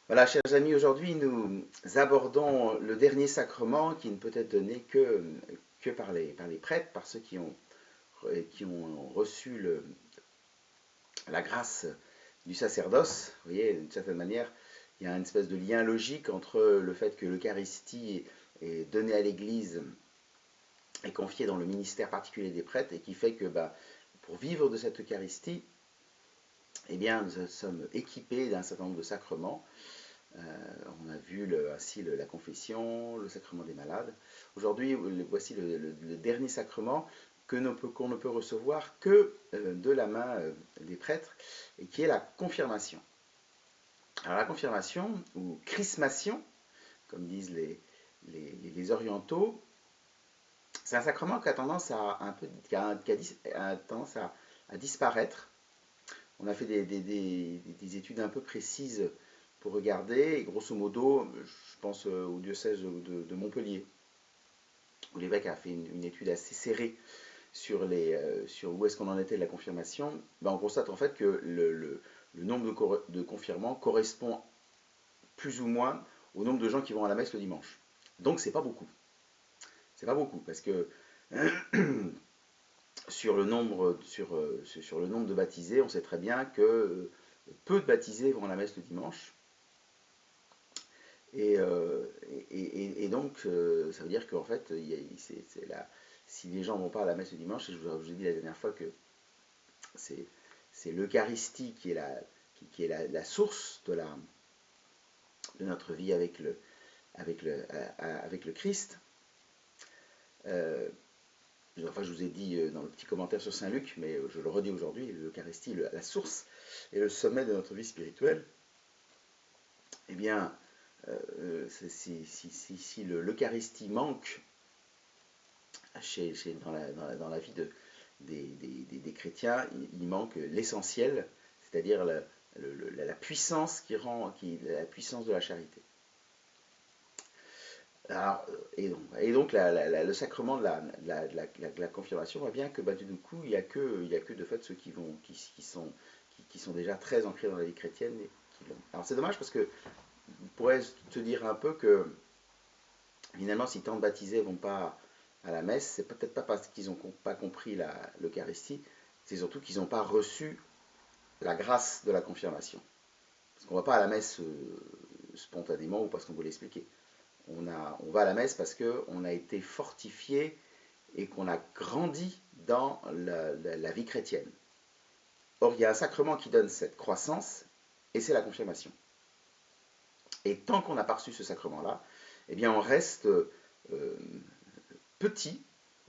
Voilà, chers amis, aujourd'hui nous abordons le dernier sacrement qui ne peut être donné que par les prêtres, par ceux qui ont reçu la grâce du sacerdoce. Vous voyez, d'une certaine manière, il y a une espèce de lien logique entre le fait que l'Eucharistie est donnée à l'Église et confiée dans le ministère particulier des prêtres, et qui fait que pour vivre de cette Eucharistie, eh bien, nous sommes équipés d'un certain nombre de sacrements. On a vu ainsi la confession, le sacrement des malades. Aujourd'hui, voici le dernier sacrement qu'on ne peut recevoir que de la main des prêtres, et qui est la confirmation. Alors la confirmation, ou chrismation, comme disent les orientaux, c'est un sacrement qui a tendance a tendance à disparaître. On a fait des études un peu précises pour regarder, et grosso modo, je pense au diocèse de Montpellier, où l'évêque a fait une étude assez serrée sur où est-ce qu'on en était de la confirmation. On constate en fait que le nombre de confirmants correspond plus ou moins au nombre de gens qui vont à la messe le dimanche. Donc c'est pas beaucoup. C'est pas beaucoup, parce que sur le nombre de baptisés, on sait très bien que peu de baptisés vont à la messe le dimanche. Et, euh, et donc, ça veut dire qu'en fait, si les gens ne vont pas à la messe le dimanche, et je vous ai dit la dernière fois que c'est l'Eucharistie qui est la source de notre vie avec le Christ. Euh, enfin, je vous ai dit dans le petit commentaire sur Saint Luc, mais je le redis aujourd'hui, l'Eucharistie, la source et le sommet de notre vie spirituelle. Eh bien, si l'Eucharistie manque dans la vie des chrétiens, il manque l'essentiel, c'est-à-dire la puissance la puissance de la charité. Alors, et donc le sacrement de la confirmation voit bien que du coup, il y a que de fait ceux qui sont déjà très ancrés dans la vie chrétienne. Alors c'est dommage, parce que on pourrait te dire un peu que finalement, si tant de baptisés vont pas à la messe, c'est peut-être pas parce qu'ils n'ont pas compris l'Eucharistie, c'est surtout qu'ils n'ont pas reçu la grâce de la confirmation. Parce qu'on ne va pas à la messe spontanément ou parce qu'on veut l'expliquer. On va à la messe parce qu'on a été fortifié et qu'on a grandi dans la vie chrétienne. Or, il y a un sacrement qui donne cette croissance, et c'est la confirmation. Et tant qu'on n'a pas reçu ce sacrement-là, eh bien on reste petit,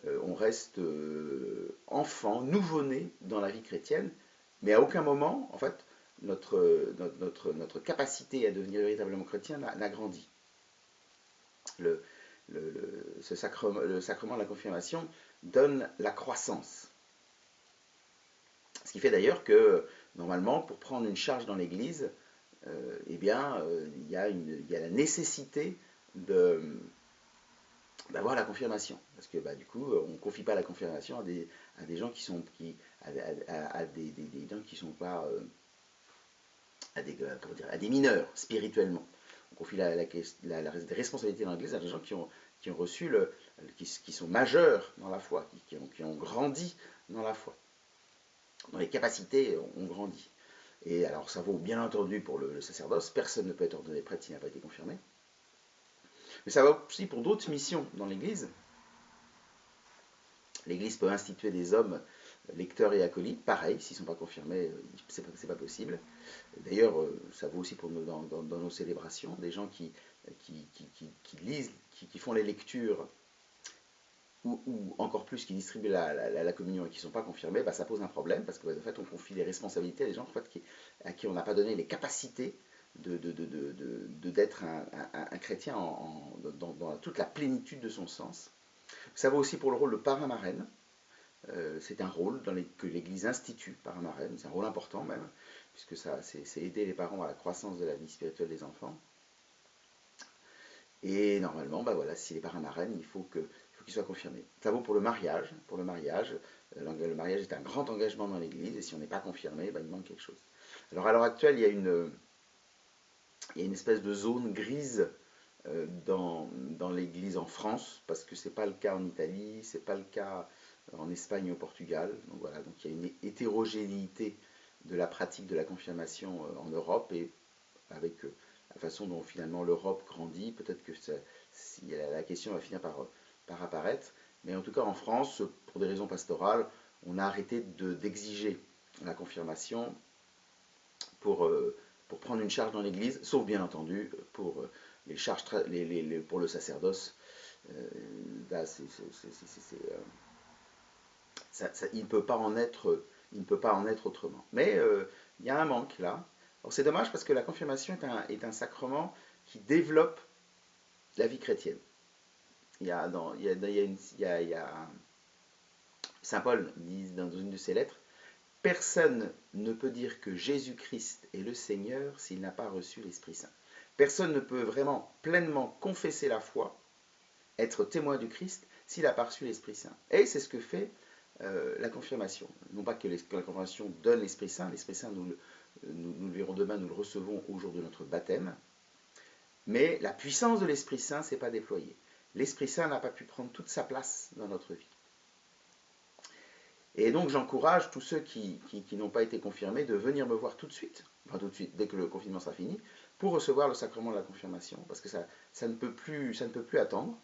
on reste enfant, nouveau-né dans la vie chrétienne, mais à aucun moment, en fait, notre capacité à devenir véritablement chrétien n'a grandi. Le, le sacrement de la confirmation donne la croissance. Ce qui fait d'ailleurs que, normalement, pour prendre une charge dans l'Église, eh bien, il y a la nécessité d'avoir la confirmation. Parce que du coup, on ne confie pas la confirmation à des gens qui sont à des gens qui sont pas à des mineurs spirituellement. On confie la responsabilité dans l'Église à des gens qui ont reçu qui sont majeurs dans la foi, qui ont grandi dans la foi, dont les capacités ont grandi. Et alors ça vaut bien entendu pour le sacerdoce, personne ne peut être ordonné prêtre s'il n'a pas été confirmé. Mais ça va aussi pour d'autres missions dans l'Église. L'Église peut instituer des hommes lecteurs et acolytes, pareil, s'ils ne sont pas confirmés, c'est pas possible. D'ailleurs, ça vaut aussi pour dans nos célébrations, des gens qui lisent, qui font les lectures, ou encore plus qui distribuent la communion et qui ne sont pas confirmés, ça pose un problème, parce que en fait, on confie des responsabilités à des gens en fait, à qui on n'a pas donné les capacités d'être un chrétien dans toute la plénitude de son sens. Ça vaut aussi pour le rôle de parrain-marraine. C'est un rôle que l'Église institue, parrain-marraine. C'est un rôle important même, puisque c'est aider les parents à la croissance de la vie spirituelle des enfants. Et normalement, voilà, si les parrains-marraines, il faut qu'ils soient confirmés. Ça vaut pour le mariage. Pour le mariage est un grand engagement dans l'Église, et si on n'est pas confirmé, il manque quelque chose. Alors à l'heure actuelle, il y a il y a une espèce de zone grise dans l'Église en France, parce que ce n'est pas le cas en Italie, ce n'est pas le cas en Espagne et au Portugal. Donc voilà, donc il y a une hétérogénéité de la pratique de la confirmation en Europe, et avec la façon dont finalement l'Europe grandit, peut-être que la question va finir par apparaître. Mais en tout cas en France, pour des raisons pastorales, on a arrêté d'exiger la confirmation pour, pour prendre une charge dans l'Église, sauf bien entendu pour les charges pour le sacerdoce. Là, il ne peut pas en être, il ne peut pas en être autrement. Mais il y a un manque là. Alors c'est dommage parce que la confirmation est un sacrement qui développe la vie chrétienne. Il y a, dans, il y a, il y a Saint Paul dit dans une de ses lettres, personne ne peut dire que Jésus-Christ est le Seigneur s'il n'a pas reçu l'Esprit Saint. Personne ne peut vraiment pleinement confesser la foi, être témoin du Christ, s'il n'a pas reçu l'Esprit Saint. Et c'est ce que fait la confirmation. Non pas que la confirmation donne l'Esprit Saint nous le verrons demain, nous le recevons au jour de notre baptême, mais la puissance de l'Esprit Saint ne s'est pas déployée. L'Esprit Saint n'a pas pu prendre toute sa place dans notre vie. Et donc j'encourage tous ceux qui n'ont pas été confirmés de venir me voir tout de suite, enfin tout de suite, dès que le confinement sera fini, pour recevoir le sacrement de la confirmation, parce que ça ne peut plus attendre.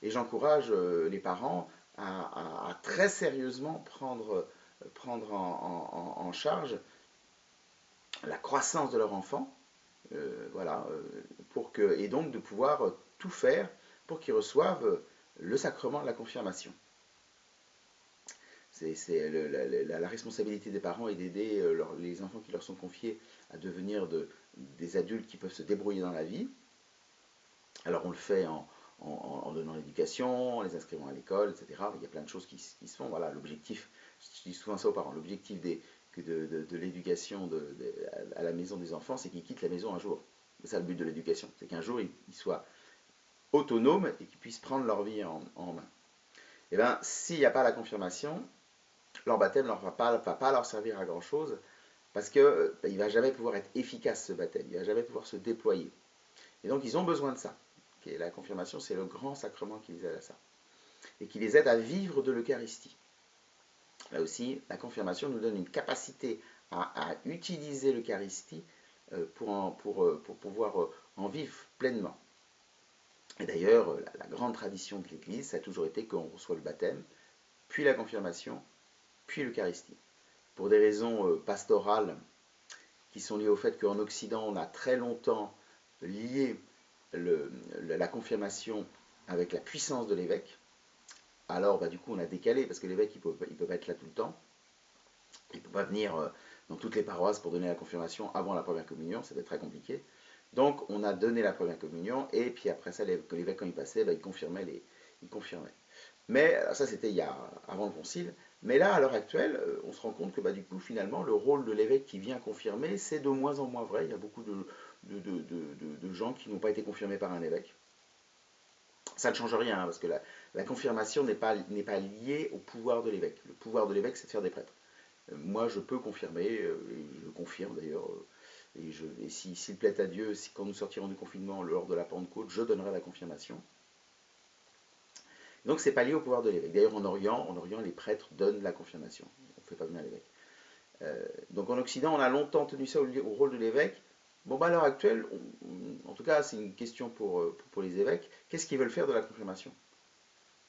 Et j'encourage les parents à très sérieusement prendre en charge la croissance de leur enfant, voilà, et donc de pouvoir tout faire pour qu'ils reçoivent le sacrement de la confirmation. C'est la responsabilité des parents est d'aider les enfants qui leur sont confiés à devenir des adultes qui peuvent se débrouiller dans la vie. Alors on le fait en donnant l'éducation, en les inscrivant à l'école, etc. Il y a plein de choses qui se font. Voilà, l'objectif, je dis souvent ça aux parents, l'objectif de l'éducation à la maison des enfants, c'est qu'ils quittent la maison un jour. C'est ça le but de l'éducation, c'est qu'un jour ils soient autonomes et qu'ils puissent prendre leur vie en main. Et bien, s'il n'y a pas la confirmation, leur baptême ne va pas leur servir à grand chose, parce qu'il ne va jamais pouvoir être efficace ce baptême, il ne va jamais pouvoir se déployer. Et donc ils ont besoin de ça. Et la confirmation, c'est le grand sacrement qui les aide à ça. Et qui les aide à vivre de l'Eucharistie. Là aussi, la confirmation nous donne une capacité à utiliser l'Eucharistie pour pouvoir en vivre pleinement. Et d'ailleurs, la grande tradition de l'Église, ça a toujours été qu'on reçoit le baptême, puis la confirmation, puis l'Eucharistie. Pour des raisons pastorales qui sont liées au fait qu'en Occident, on a très longtemps lié la confirmation avec la puissance de l'évêque. Alors du coup on a décalé parce que l'évêque il peut pas être là tout le temps, il ne peut pas venir dans toutes les paroisses pour donner la confirmation avant la première communion, ça va être très compliqué. Donc on a donné la première communion et puis après ça l'évêque quand il passait, il confirmait Mais ça c'était avant le concile. Mais là à l'heure actuelle on se rend compte que du coup finalement le rôle de l'évêque qui vient confirmer c'est de moins en moins vrai. Il y a beaucoup de gens qui n'ont pas été confirmés par un évêque. Ça ne change rien, parce que la confirmation n'est pas liée au pouvoir de l'évêque. Le pouvoir de l'évêque, c'est de faire des prêtres. Moi, je peux confirmer, et je confirme d'ailleurs, et s'il plaît à Dieu, quand nous sortirons du confinement lors de la Pentecôte, je donnerai la confirmation. Donc, ce n'est pas lié au pouvoir de l'évêque. D'ailleurs, en Orient, les prêtres donnent la confirmation. On ne fait pas venir l'évêque. Donc, en Occident, on a longtemps tenu ça au rôle de l'évêque. Bon, à l'heure actuelle, en tout cas, c'est une question pour les évêques. Qu'est-ce qu'ils veulent faire de la confirmation?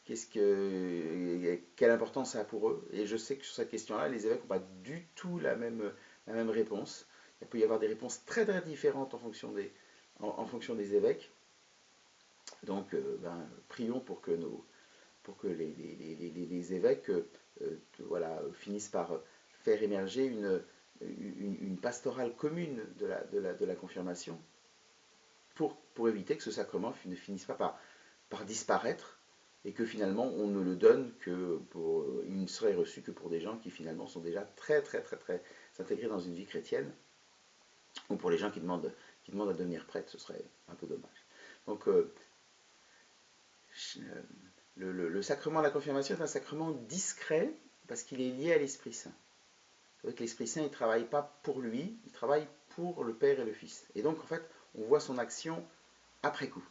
Quelle importance ça a pour eux? Et je sais que sur cette question-là, les évêques n'ont pas du tout la même réponse. Il peut y avoir des réponses très très différentes en fonction des évêques. Donc, prions pour que les évêques finissent par faire émerger une pastorale commune de la confirmation pour éviter que ce sacrement ne finisse pas par disparaître et que finalement on ne le donne il ne serait reçu que pour des gens qui finalement sont déjà très très très très intégrés dans une vie chrétienne, ou pour les gens qui demandent à devenir prêtres, ce serait un peu dommage. Donc le sacrement de la confirmation est un sacrement discret parce qu'il est lié à l'Esprit Saint. L'Esprit Saint, il ne travaille pas pour lui, il travaille pour le Père et le Fils. Et donc, en fait, on voit son action après coup.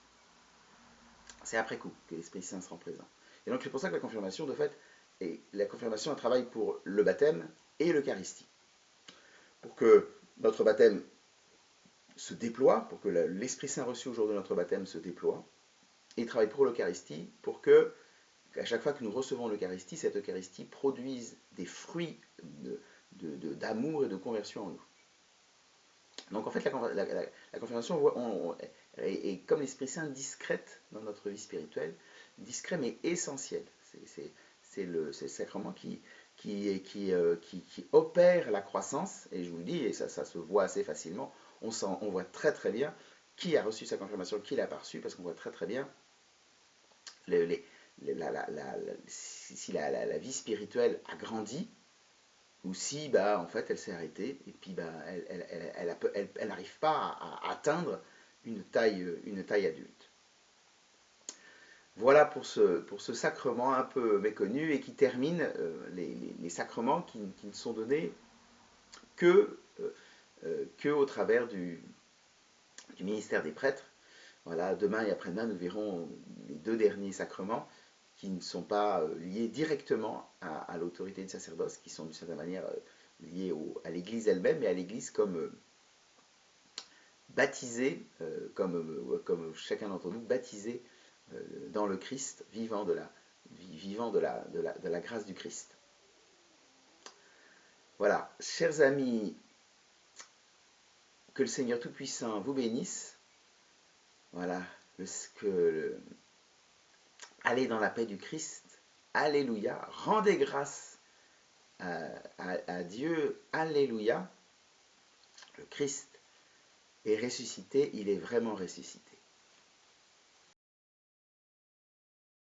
C'est après coup que l'Esprit Saint se rend présent. Et donc c'est pour ça que la confirmation, de fait, est la confirmation, un travail pour le baptême et l'Eucharistie. Pour que notre baptême se déploie, pour que l'Esprit Saint reçu au jour de notre baptême se déploie, et travaille pour l'Eucharistie, pour que, à chaque fois que nous recevons l'Eucharistie, cette Eucharistie produise des fruits d'amour et de conversion en nous. Donc en fait, la confirmation est comme l'Esprit Saint discrète dans notre vie spirituelle, discret mais essentiel. C'est le sacrement qui opère la croissance, et je vous le dis, et ça se voit assez facilement, on voit très très bien qui a reçu sa confirmation, qui l'a pas reçu, parce qu'on voit très très bien si la vie spirituelle a grandi, ou si en fait elle s'est arrêtée et puis elle n'arrive pas à atteindre une taille adulte. Voilà pour ce sacrement un peu méconnu et qui termine les sacrements qui ne sont donnés que au travers du ministère des prêtres. Voilà, demain et après-demain, nous verrons les deux derniers sacrements qui ne sont pas liés directement à l'autorité du sacerdoce, qui sont d'une certaine manière liés à l'Église elle-même, mais à l'Église comme baptisée, comme chacun d'entre nous, baptisé dans le Christ, vivant de la grâce du Christ. Voilà, chers amis, que le Seigneur Tout-Puissant vous bénisse. Voilà, allez dans la paix du Christ. Alléluia. Rendez grâce à Dieu. Alléluia. Le Christ est ressuscité, il est vraiment ressuscité.